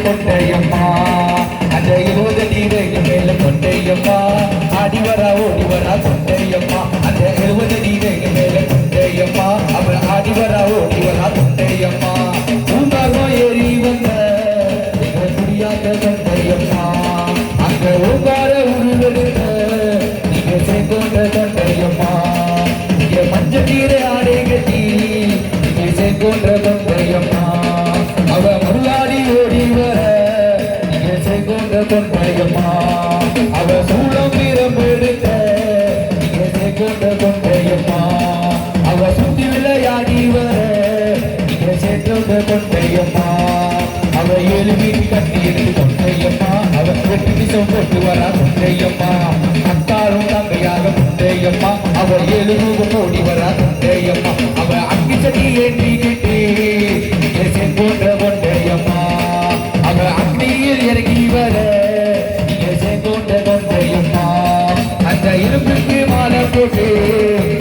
கொண்டையம்மா அந்த 20 நீரைக்கு மேல கொண்டையம்மா ஆடிவரா ஓடிவரா கொண்டையம்மா அந்த 70 நீரைக்கு மேல கொண்டையம்மா அவ ஆடிவரா ஓடிவரா கொண்டையம்மா பூங்காரம் ஏறி வந்த முடியாத கொண்டையம்மா அங்க ஓங்கார உருவெடுத்த நீங்க சேர்க்கொண்ட கொண்டையம்மா இங்க மஞ்சள் நீரை ஆடை கட்டி நீங்க சேர்க்கொண்ட கொண்டையம்மா அவ முருளாடி ஓடி வர நீங்க சேர்க்கொண்ட கொண்டையம்மா அவ சூழம் வீரம் எடுத்த நீங்க சேர்க்கொண்ட கொண்டையம்மா அவ சுத்தி விளையாடி வர நீங்க சேர்க்கொண்ட கொண்டையம்மா அவ 7 வீட்டு கட்டி எடுத்து கொண்டையம்மா அவ 8 நிமிஷம் போட்டு வரா கொண்டையம்மா அத்தாரும் தங்கையாக கொண்டையம்மா அவ 7 ரூபம் ஓடி வரா கொண்டையம்மா அவ அக்கி சட்டி ஏற்றிக்கிட்டு போன்ற கொண்டையம்மா அவ அக்னியில் இறங்கி வர நீங்க சேர்க்கொண்ட கொண்டையம்மா அந்த இரும்புக்கு மாலை போட்டு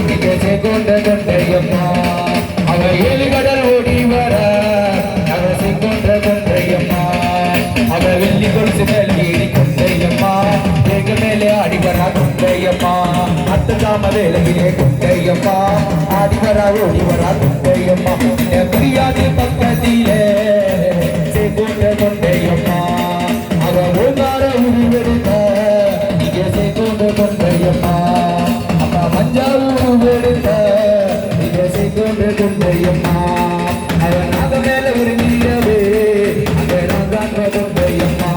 நீங்க சேர்க்கொண்ட கொண்டையம்மா அவ 7 கடல் ஓடி வர அவ சேர்க்கொண்ட கொண்டையம்மா அவ வெள்ளி கொலுசு மேல் ஏறி கொண்டையம்மா எங்க மேலே ஆடி வரா கொண்டையம்மா அத்தகாம வேலையிலே கொண்டையம்மா ஆடி வரா ஓடி வரா கொண்டையம்மா புரியாது பக்கத்திலே சேர்க்கொண்ட கொண்டையம்மா அவ ஓங்கார உருவெடுத்த நீங்க சேர்க்கொண்ட கொண்டையம்மா அம்மா மஞ்சா உருவெடுத்த நீங்க சேர்க்கொண்ட கொண்டையம்மா அவ நாக மேல ஒரு நீரவே அங்க நாங்க கொண்டையம்மா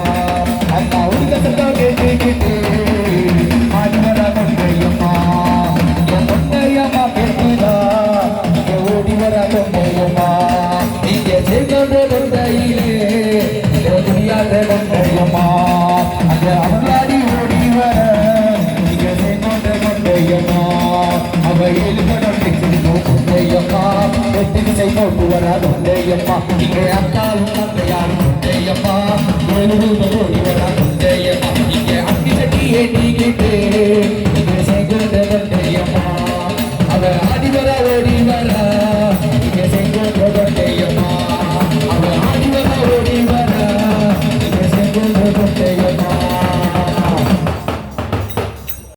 அம்மா உருக சத்தம் கேட்டுக்கிட்டு ஆடி வரா கொண்டையம்மா கொண்டையம்மா பேசுதா நீங்க ஓடி வரா கொண்டையம்மா நீங்க சேர்க்கொண்ட கொண்டையிலே முடியாத கொண்டையம்மா அங்க அவளாடி ஓடி வர நீங்க சேர்க்கொண்ட கொண்டையம்மா அவ 7 கடல் கொண்டையம்மா 8 திசை போட்டு வரா கொண்டையம்மா நீங்க அத்தாலும் தந்தையாரும் கொண்டையம்மா 7 ரூபம் ஓடி